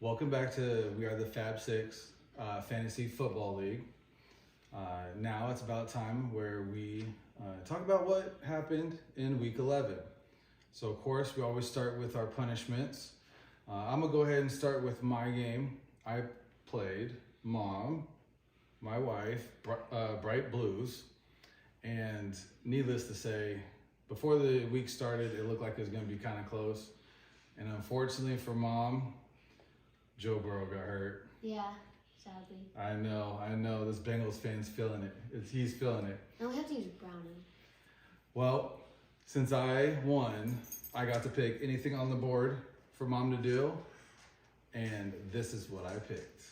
Welcome back to We Are the Fab Six Fantasy Football League. Now it's about time where we talk about what happened in Week 11. So of course we always start with our punishments. I'm gonna go ahead and start with my game. I played Mom, my wife, Bright Blues, and needless to say, before the week started, it looked like it was gonna be kind of close. And unfortunately for Mom, Joe Burrow got hurt. Yeah, sadly. I know. This Bengals fan's feeling it. He's feeling it. And we have to use Browning. Well, since I won, I got to pick anything on the board for Mom to do, and this is what I picked.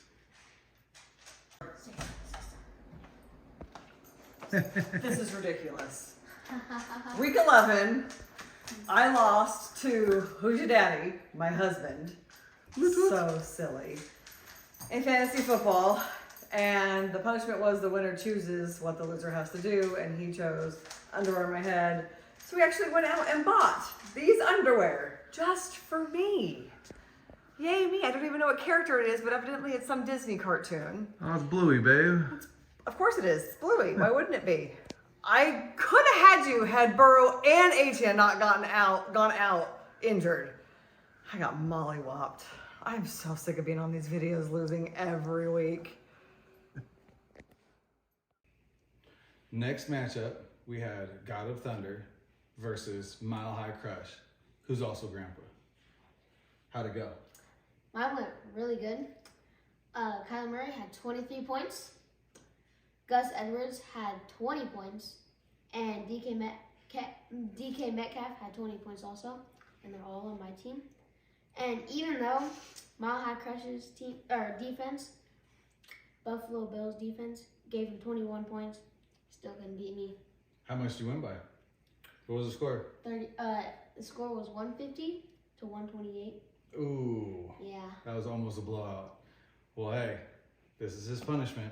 This is ridiculous. Week 11, I lost to Who's Your Daddy, my husband. So silly. In fantasy football, and the punishment was the winner chooses what the loser has to do, and he chose underwear on my head. So we actually went out and bought these underwear just for me. Yay me, I don't even know what character it is, but evidently it's some Disney cartoon. Oh, it's Bluey, babe. Of course it is. It's Bluey. Why wouldn't it be? I could have had you had Burrow and Etienne not gone out injured. I got mollywopped. I'm so sick of being on these videos losing every week. Next matchup, we had God of Thunder versus Mile High Crush, who's also Grandpa. How'd it go? Mine went really good. Kyler Murray had 23 points. Gus Edwards had 20 points. And DK Metcalf had 20 points also. And they're all on my team. And even though Mile High Crush's defense, Buffalo Bills defense, gave him 21 points, still couldn't beat me. How much did you win by? What was the score? The score was 150 to 128. Ooh. Yeah. That was almost a blowout. Well, hey, this is his punishment.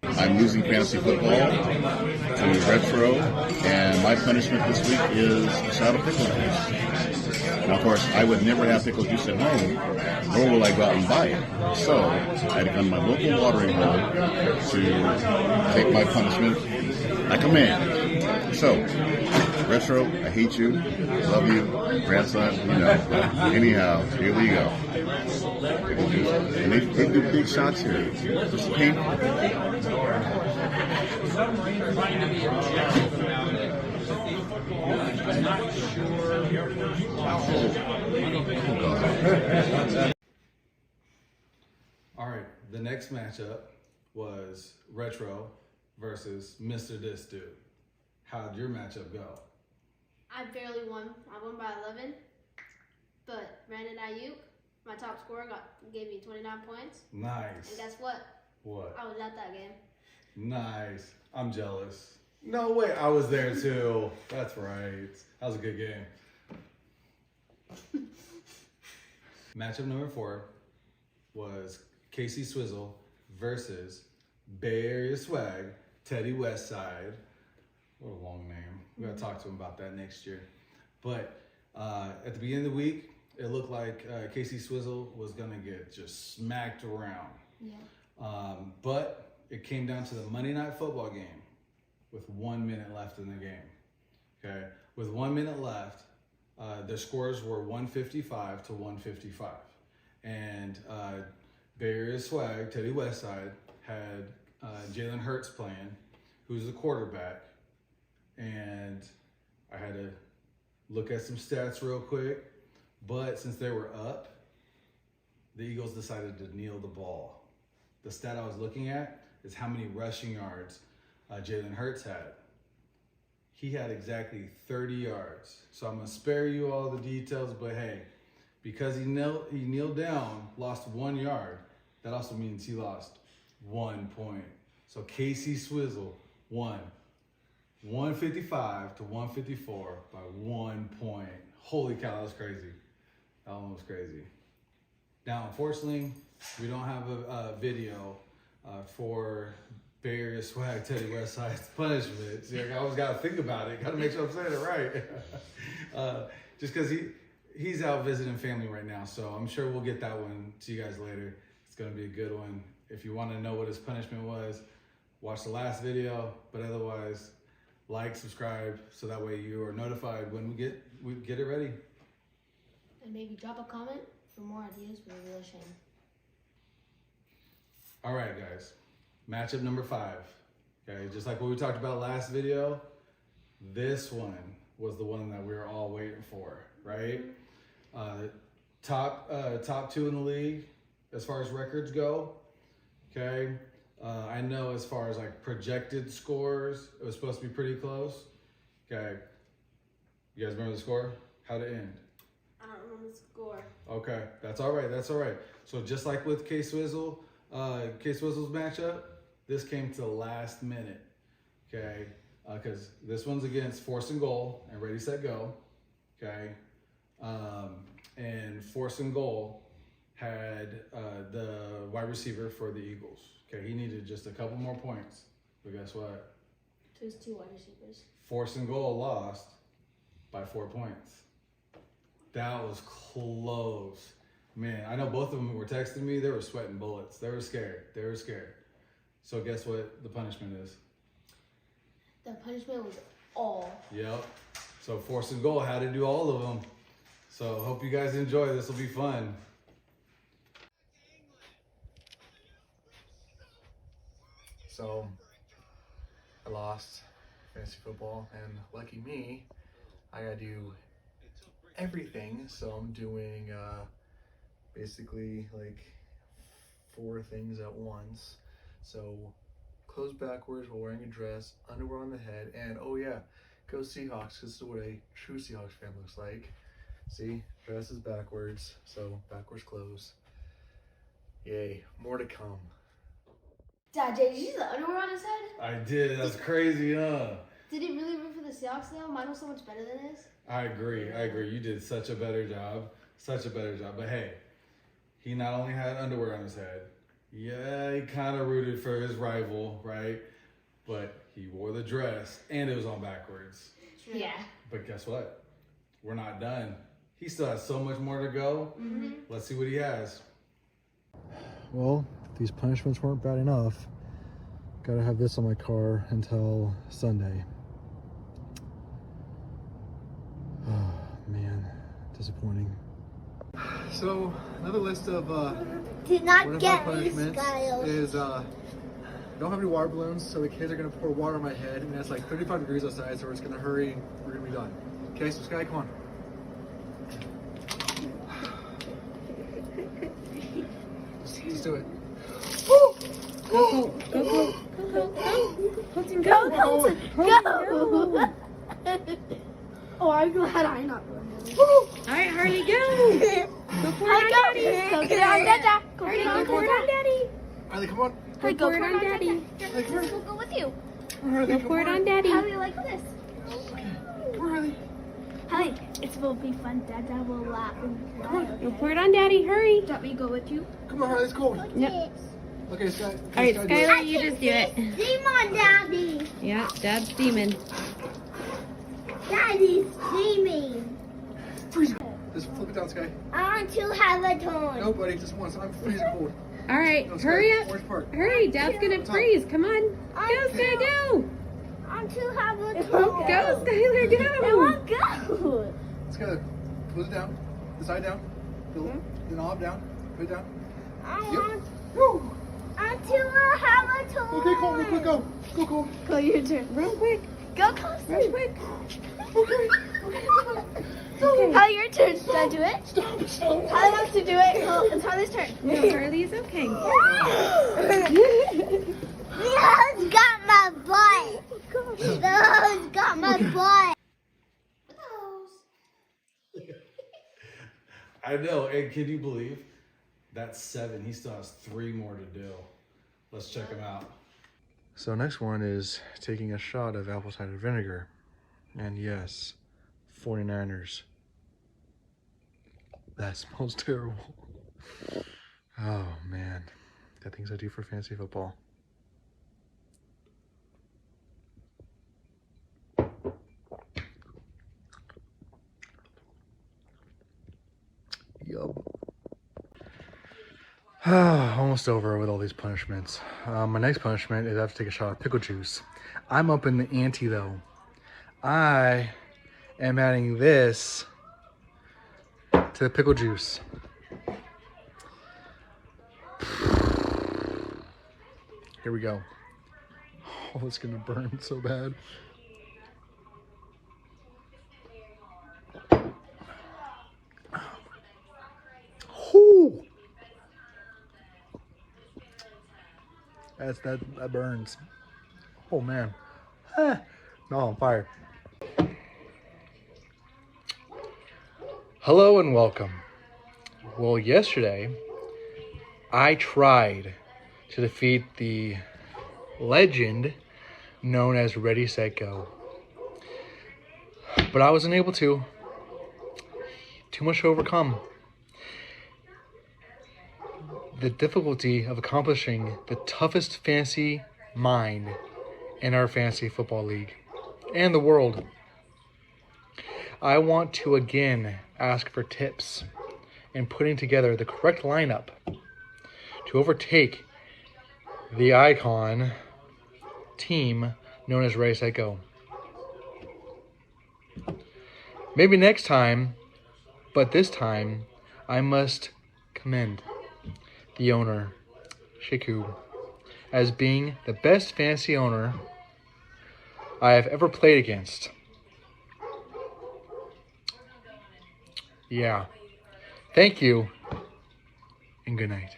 I'm losing fantasy football to Retro, and my punishment this week is a shot of pickle juice. Now, of course, I would never have pickle juice at home, nor will I go out and buy it. So, I had to come to my local watering hole to take my punishment like a man. So, Retro, I hate you, love you, grandson, you know. But anyhow, here we go. Pickle juice. And they do big shots here. It's painful. All right, the next matchup was Retro versus Mr. This Dude. How'd your matchup go? I barely won. I won by 11. But Brandon Ayuk, my top scorer, gave me 29 points. Nice. And guess what? What? I was at that game. Nice. I'm jealous. No way, I was there too. That's right. That was a good game. Matchup number 4 was Casey Swizzle versus Bay Area Swag, Teddy Westside. What a long name. We gotta talk to him about that next year. But at the beginning of the week, it looked like Casey Swizzle was gonna get just smacked around. Yeah. But it came down to the Monday Night Football game with 1 minute left in the game. Okay, with 1 minute left, the scores were 155 to 155, and Bay Area Swag, Teddy Westside, had Jalen Hurts playing, who's the quarterback, and I had to look at some stats real quick. But since they were up, the Eagles decided to kneel the ball. The stat I was looking at is how many rushing yards Jalen Hurts had. He had exactly 30 yards. So I'm gonna spare you all the details, but hey, because he kneeled down, lost 1 yard, that also means he lost 1 point. So Casey Swizzle won 155 to 154 by 1 point. Holy cow, that was crazy. That one was crazy. Now, unfortunately, we don't have a video for Bay Area Swag Teddy Westside's punishment. See, I always got to think about it. Got to make sure I'm saying it right. Just because he's out visiting family right now, so I'm sure we'll get that one to you guys later. It's gonna be a good one. If you want to know what his punishment was, watch the last video. But otherwise, like, subscribe, so that way you are notified when we get it ready. And maybe drop a comment for more ideas for the real Shane. All right, guys. Matchup number 5. Okay, just like what we talked about last video, this one was the one that we were all waiting for, right? Top 2 in the league as far as records go. Okay, I know as far as like projected scores, it was supposed to be pretty close. Okay, you guys remember the score? How'd it end? I don't remember the score. Okay, that's all right. That's all right. So just like with K-Swizzle's matchup, this came to the last minute. Okay, because this one's against Force and Goal and Ready Set Go. Okay, and Force and Goal had the wide receiver for the Eagles. Okay, he needed just a couple more points, but guess what? So it's 2 wide receivers. Force and Goal lost by 4 points. That was close. Man, I know both of them were texting me. They were sweating bullets. They were scared. They were scared. So guess what the punishment is? The punishment was all. Yep. So Force and Goal had to do all of them. So hope you guys enjoy. This will be fun. So I lost fantasy football, and lucky me, I gotta do everything. So I'm doing basically like 4 things at once. So clothes backwards while wearing a dress, underwear on the head, and oh yeah, go Seahawks, because this is what a true Seahawks fan looks like. See, dress is backwards, so backwards clothes. Yay, more to come. Dad, did you see the underwear on his head? I did. That's crazy, huh? Did he really root for the Seahawks though? Mine was so much better than his. I agree. You did such a better job. Such a better job. But hey, he not only had underwear on his head, yeah, he kind of rooted for his rival, right? But he wore the dress and it was on backwards. Yeah. But guess what? We're not done. He still has so much more to go. Mm-hmm. Let's see what he has. Well, these punishments weren't bad enough. Gotta have this on my car until Sunday. Oh, man. Disappointing. So, another list of Do one not of my get me, punishments Skylar. is don't have any water balloons, so the kids are gonna pour water on my head, and it's like 35 degrees outside, so we're just gonna hurry and we're gonna be done. Okay, so Sky, come on. Just do it. Go! Oh, I'm glad I'm not going. Alright, Harley, go! Go pour it on Daddy! Go get it on Dada. Go Harley, get it go on pour it Dada. on Daddy! Riley, come on. Go pour it on Daddy! Riley, come on. We'll go with you. Go pour it on Daddy! How do you like this? Come on, Riley. Hi, it will be fun. Dada will laugh and cry. Go pour it on Daddy, hurry! Want me to go with you? Come on, Riley, it's cold. Yep. Okay, Sky. Alright, Sky, do it. Skylar, you just do it. Demon, Daddy. Yeah, Dad's steaming. Daddy's steaming. Freezing. Just flip it down, Sky. I want to have a toy. No, buddy, just once. I'm freezing cold. Alright, No, Sky, hurry up! Orange part. Hurry, Dad's gonna freeze, come on! Go, Sky, go! I want to have a toy. Go, Skylar, I go! want to go. Sky, close it down. The side down. The knob down. Put it down. I Yep. want Woo! to have a toy. Okay, Cole, real quick, go. Go, Cole. Go, your turn. Real quick, Go, Cole. real quick! How your turn? Should I do it? Stop, stop. Harley wants to do it. So it's Harley's turn. No, Harley's okay. The hose got my butt. The hose got my butt. I know. And can you believe that's 7? He still has 3 more to do. Let's check him out. So next one is taking a shot of apple cider vinegar. And yes, 49ers. That smells terrible. Oh man, the things I do for fantasy football. Almost over with all these punishments. My next punishment is I have to take a shot of pickle juice. I'm up in the ante though. I am adding this to the pickle juice. Here we go. Oh, it's gonna burn so bad. Whoo! That burns. Oh man. Ah. No, I'm fired. Hello and welcome. Well, yesterday I tried to defeat the legend known as Ready, Set, Go. But I wasn't able to. Too much to overcome. The difficulty of accomplishing the toughest fantasy mind in our fantasy football league and the world. I want to again ask for tips in putting together the correct lineup to overtake the icon team known as Ready, Set, Go. Maybe next time, but this time I must commend the owner, Shiku, as being the best fantasy owner I have ever played against. Yeah. Thank you, and good night.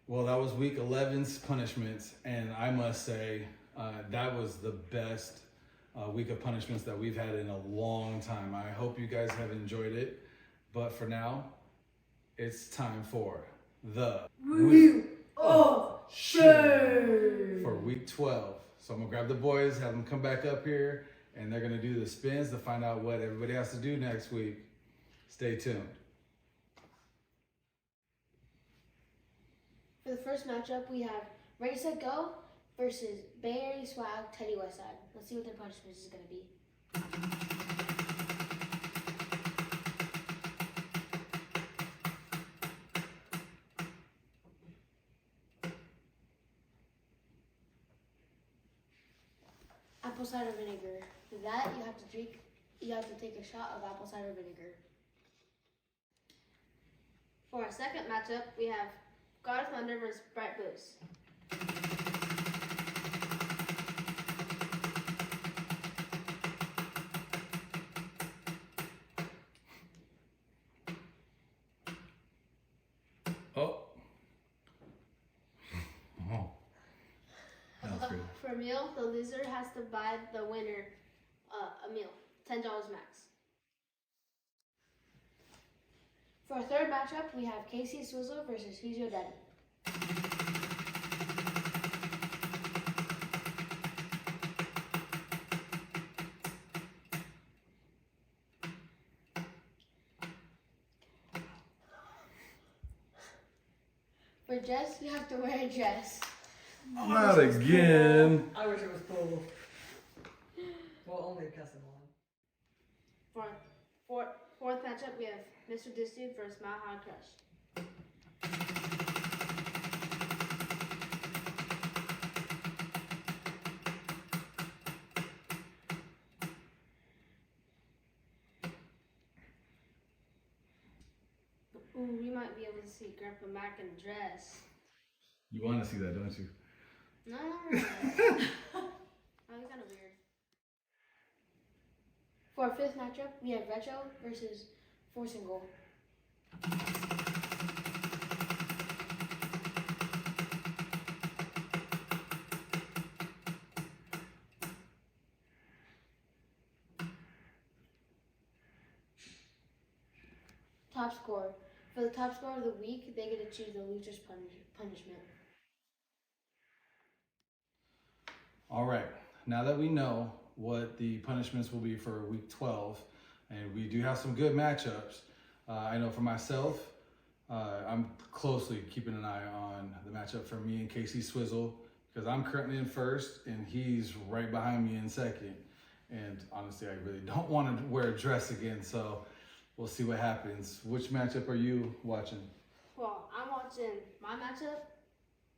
Well, that was week 11's punishments, and I must say that was the best week of punishments that we've had in a long time. I hope you guys have enjoyed it, but for now, it's time for the Wheel of Shame for week 12. So I'm gonna grab the boys, have them come back up here, and they're gonna do the spins to find out what everybody has to do next week. Stay tuned. For the first matchup, we have Ready, Set, Go versus Bay Area Swag, Teddy Westside. Let's see what their punishments is going to be. Apple cider vinegar. For that, you have to take a shot of apple cider vinegar. For our second matchup, we have God of Thunder versus Bright Boost. Oh. Oh. That was good. For a meal, the loser has to buy the winner a meal, $10 max. For our third matchup, we have Casey Swizzle versus Who's Your Daddy. For Jess, you have to wear a dress. Not again. I wish it was cool. Well, only a custom one. For fourth matchup, we have Mr. This Dude versus Mile High Crush. Ooh, we might be able to see Grandpa Mac in a dress. You want to see that, don't you? No, not really. Oh, it's kind of weird. For our fifth matchup, we have Retro versus Force and Goal. Top score. For the top score of the week, they get to choose the loser's punishment. All right. Now that we know what the punishments will be for week 12, and we do have some good matchups, I know for myself, I'm closely keeping an eye on the matchup for me and Casey Swizzle, because I'm currently in first and he's right behind me in second. And honestly, I really don't want to wear a dress again. So we'll see what happens. Which matchup are you watching? Well, I'm watching my matchup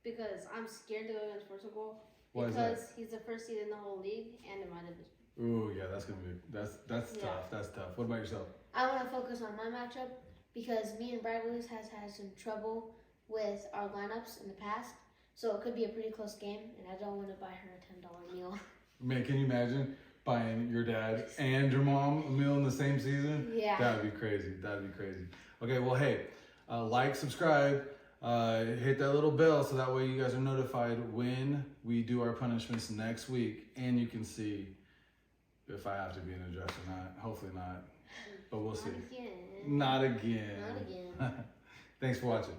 because I'm scared to go against Portugal Why is that? because he's the first seed in the whole league and in my division. Ooh, yeah, that's gonna be that's Yeah. tough. That's tough. What about yourself? I want to focus on my matchup because me and Brad Willis has had some trouble with our lineups in the past, so it could be a pretty close game, and I don't want to buy her a $10 meal. Man, can you imagine buying your dad and your mom a meal in the same season? Yeah. That'd be crazy. That'd be crazy. Okay, well, hey, like, subscribe, hit that little bell so that way you guys are notified when we do our punishments next week, and you can see if I have to be in a dress or not. Hopefully not, but we'll see. Not again. Not again. Not again. Thanks for watching.